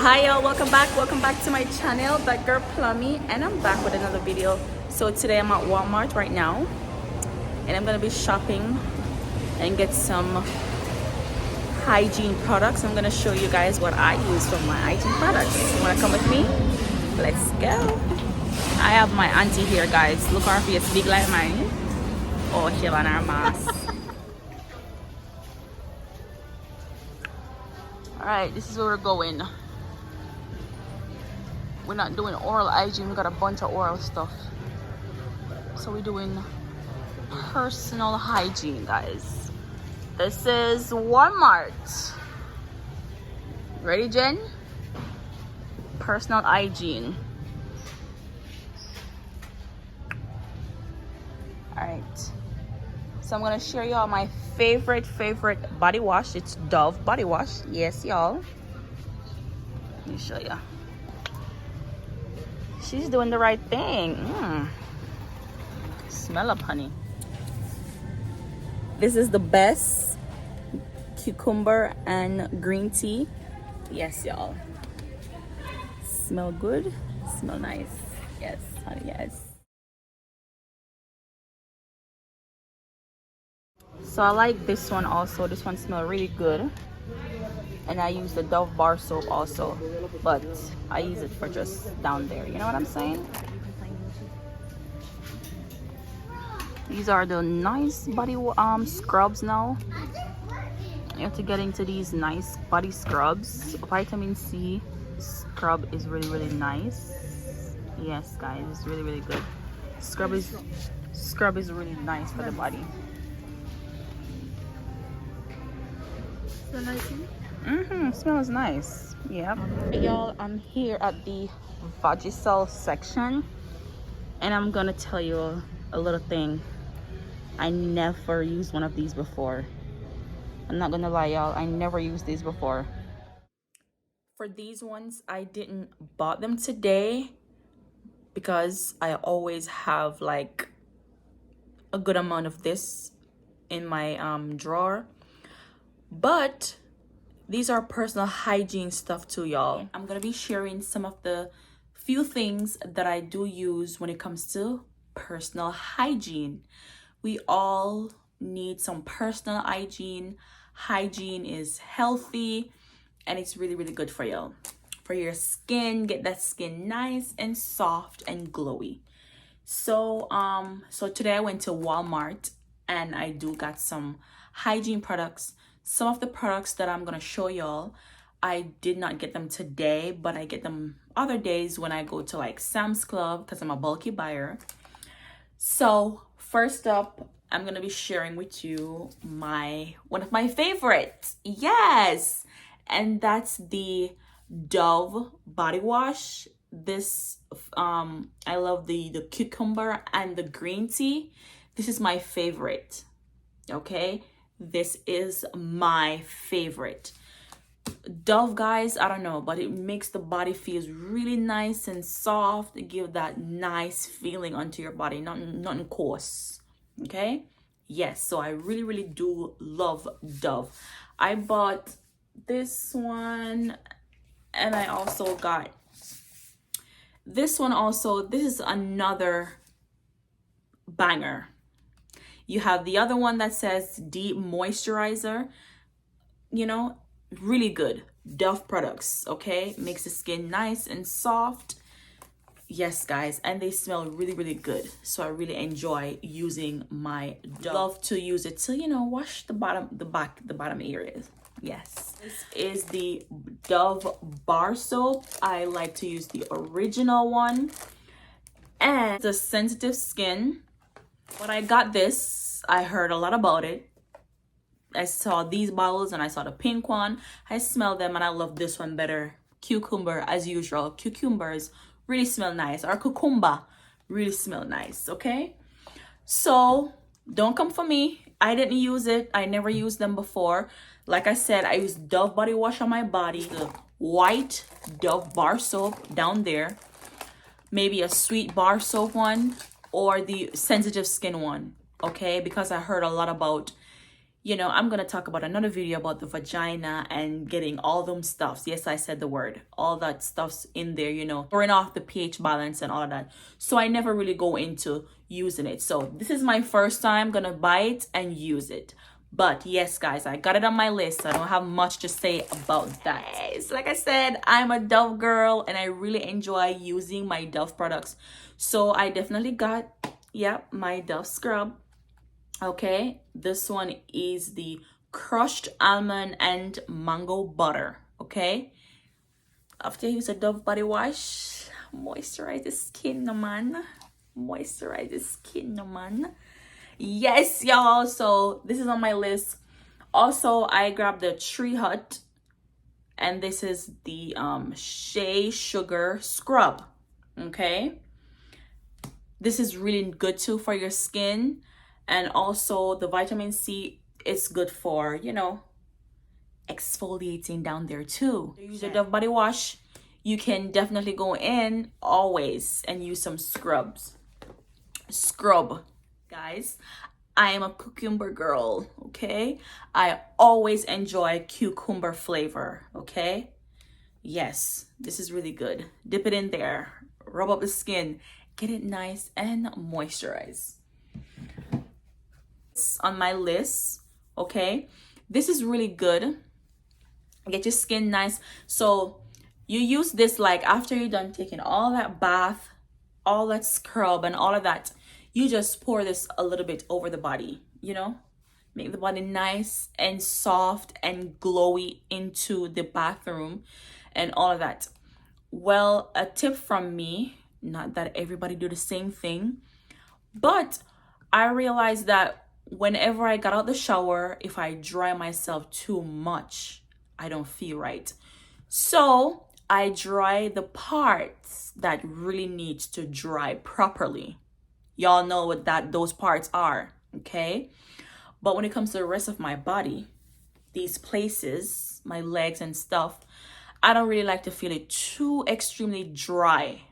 Hi y'all, welcome back to my channel, That Girl Plummy, and I'm back with another video. So today I'm at Walmart right now and I'm gonna be shopping and get some hygiene products. I'm gonna show you guys what I use for my hygiene products. You wanna come with me? Let's go. I have my auntie here, guys. Look, her face big like mine. Oh, she on her mask. Alright, this is where we're going. We're not doing oral hygiene, we got a bunch of oral stuff. So we're doing personal hygiene, guys. This is Walmart. Ready, Jen? Personal hygiene. Alright. So I'm gonna share y'all my favorite body wash. It's Dove body wash. Yes, y'all. Let me show you. She's doing the right thing. Smell up, honey. This is the best cucumber and green tea. Yes, y'all. Smell good. Smell nice. Yes, honey, yes. So I like this one also. This one smells really good. And I use the Dove bar soap also, but I use it for just down there. You know what I'm saying? These are the nice body scrubs now. You have to get into these nice body scrubs. Vitamin C scrub is really nice. Yes, guys, it's really good. Scrub is really nice for the body. Smells nice. Yep. Y'all, I'm here at the Vagisil section and I'm gonna tell you a little thing. I never used one of these before. I'm not gonna lie, y'all, I never used these before. For these ones, I didn't bought them today because I always have like a good amount of this in my drawer. But these are personal hygiene stuff too, y'all. I'm gonna be sharing some of the few things that I do use when it comes to personal hygiene. We all need some personal hygiene. Hygiene is healthy and it's really good for you. For your skin, get that skin nice and soft and glowy. So today I went to Walmart and I do got some hygiene products. Some of the products that I'm gonna show y'all, I did not get them today, but I get them other days when I go to like Sam's Club because I'm a bulky buyer. So first up, I'm gonna be sharing with you one of my favorites. Yes, and that's the Dove body wash. This I love the cucumber and the green tea. This is my favorite. Okay, this is my favorite. Dove, guys, I don't know, but it makes the body feels really nice and soft. It gives that nice feeling onto your body, nothing coarse. Okay, yes, so I really do love Dove. I bought this one and I also got this one also. This is another banger. You have the other one that says deep moisturizer. You know, really good Dove products. Okay, makes the skin nice and soft. Yes, guys, and they smell really good. So I really enjoy using my Dove. Love to use it to, you know, wash the bottom areas. Yes, this is the Dove bar soap. I like to use the original one and the sensitive skin. When I got this, I heard a lot about it. I saw these bottles and I saw the pink one. I smelled them and I love this one better. Cucumber, as usual. Cucumbers really smell nice. Or cucumber really smell nice, okay? So don't come for me. I didn't use it. I never used them before. Like I said, I use Dove body wash on my body. The white Dove bar soap down there. Maybe a sweet bar soap one or the sensitive skin one, okay? Because I heard a lot about you know, I'm gonna talk about another video about the vagina and getting all them stuffs. Yes, I said the word. All that stuff's in there, you know, throwing off the pH balance and all of that. So I never really go into using it. So this is my first time gonna buy it and use it. But yes, guys, I got it on my list. I don't have much to say about that. Yes, like I said, I'm a Dove girl and I really enjoy using my Dove products. So I definitely got, yeah, my Dove scrub. Okay, this one is the crushed almond and mango butter. Okay, after you use a Dove body wash, moisturize the skin, no man. Moisturize the skin, no man. Yes, y'all. So this is on my list. Also, I grabbed the Tree Hut, and this is the Shea Sugar Scrub. Okay, this is really good too for your skin. And also the vitamin C is good for, you know, exfoliating down there too. Use your Dove body wash. You can definitely go in always and use some scrubs. Scrub, guys. I am a cucumber girl, okay? I always enjoy cucumber flavor, okay? Yes, this is really good. Dip it in there. Rub up the skin. Get it nice and moisturized. On my list, okay, this is really good. Get your skin nice. So you use this like after you're done taking all that bath, all that scrub and all of that, you just pour this a little bit over the body, you know, make the body nice and soft and glowy into the bathroom and all of that. Well, a tip from me, not that everybody do the same thing, but I realized that whenever I got out the shower, if I dry myself too much, I don't feel right. So I dry the parts that really needs to dry properly. Y'all know what those parts are, okay? But when it comes to the rest of my body, these places, my legs and stuff, I don't really like to feel it too extremely dry.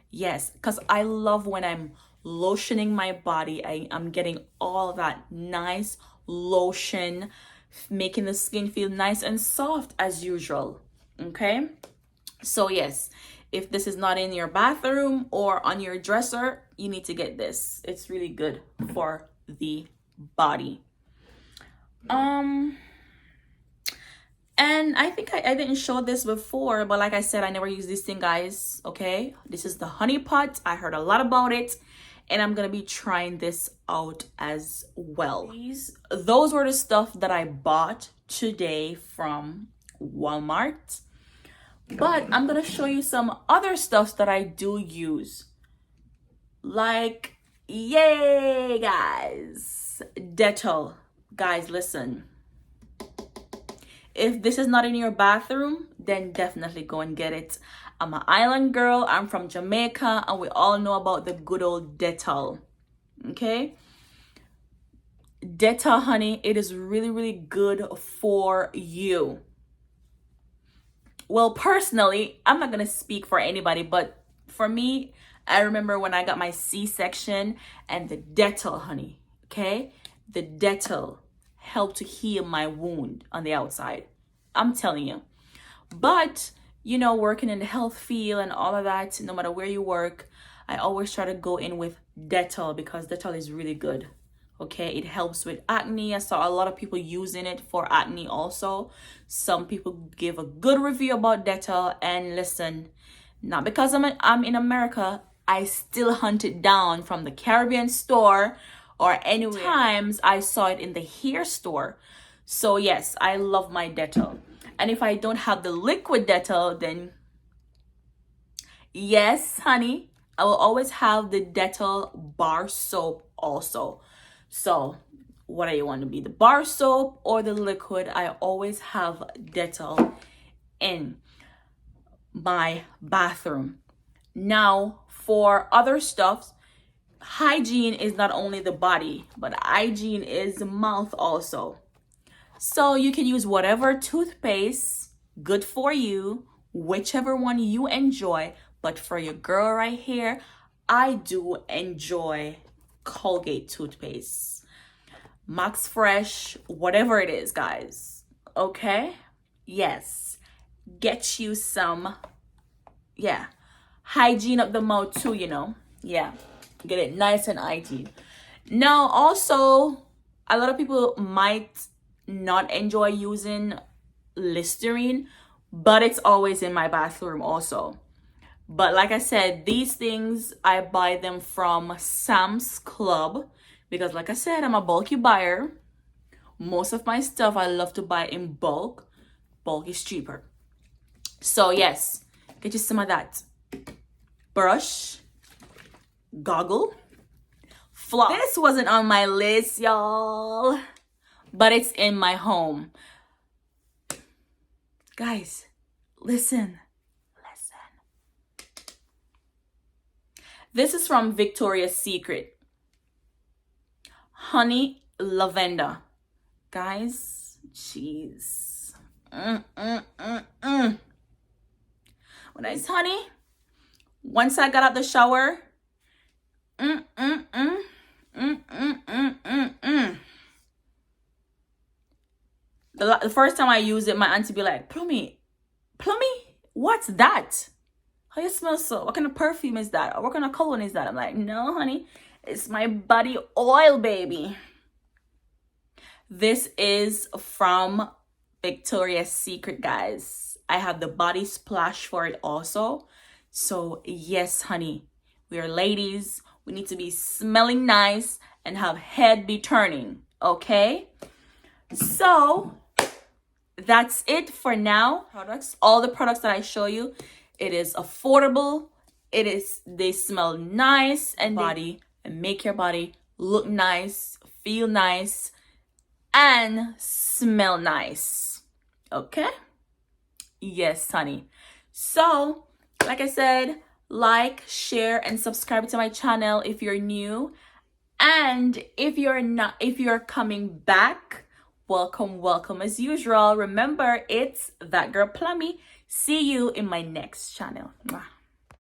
Yes, because I love when I'm lotioning my body, I'm getting all that nice lotion, making the skin feel nice and soft as usual. Okay, so yes, if this is not in your bathroom or on your dresser, you need to get this. It's really good for the body. And I think I didn't show this before, but like I said, I never use this thing, guys. Okay, this is the honey pot. I heard a lot about it, and I'm gonna be trying this out as well. Those were the stuff that I bought today from Walmart, but I'm gonna show you some other stuff that I do use. Like, yay, guys, Dettol. Guys, listen. If this is not in your bathroom, then definitely go and get it. I'm an island girl. I'm from Jamaica, and we all know about the good old Dettol. Okay? Dettol, honey, it is really, really good for you. Well, personally, I'm not going to speak for anybody, but for me, I remember when I got my C-section and the Dettol, honey, okay? The Dettol helped to heal my wound on the outside. I'm telling you. But, you know, working in the health field and all of that, no matter where you work, I always try to go in with Dettol because Dettol is really good. Okay, it helps with acne. I saw a lot of people using it for acne also. Some people give a good review about Dettol, and listen, not because I'm in America, I still hunt it down from the Caribbean store or anywhere. Times I saw it in the hair store. So yes, I love my Dettol. And if I don't have the liquid Dettol, then yes, honey, I will always have the Dettol bar soap also. So whether you want to be the bar soap or the liquid, I always have Dettol in my bathroom. Now, for other stuff, hygiene is not only the body, but hygiene is the mouth also. So you can use whatever toothpaste, good for you, whichever one you enjoy. But for your girl right here, I do enjoy Colgate toothpaste. Max Fresh, whatever it is, guys. Okay? Yes. Get you some, yeah, hygiene of the mouth too, you know. Yeah. Get it nice and hygiene. Now, also, a lot of people might not enjoy using Listerine, but it's always in my bathroom also. But like I said, these things, I buy them from Sam's Club because like I said, I'm a bulky buyer. Most of my stuff I love to buy in bulk. Bulk is cheaper. So yes, get you some of that. Brush, goggle, floss. This wasn't on my list, y'all, but it's in my home. Guys, listen. This is from Victoria's Secret. Honey lavender. Guys, jeez. When it's honey, once I got out the shower, the first time I used it, my auntie be like, Plummy, what's that? How you smell so? What kind of perfume is that? Or what kind of cologne is that? I'm like, no, honey, it's my body oil, baby. This is from Victoria's Secret, guys. I have the body splash for it also. So yes, honey, we are ladies. We need to be smelling nice and have head be turning, okay? So that's it for now. Products, all the products that I show you, it is affordable. They smell nice and make your body look nice, feel nice, and smell nice. Okay? Yes, honey. So, like I said, like, share, and subscribe to my channel if you're new. And if you're coming back, welcome as usual. Remember, it's that girl Plummy. See you in my next channel. Mwah.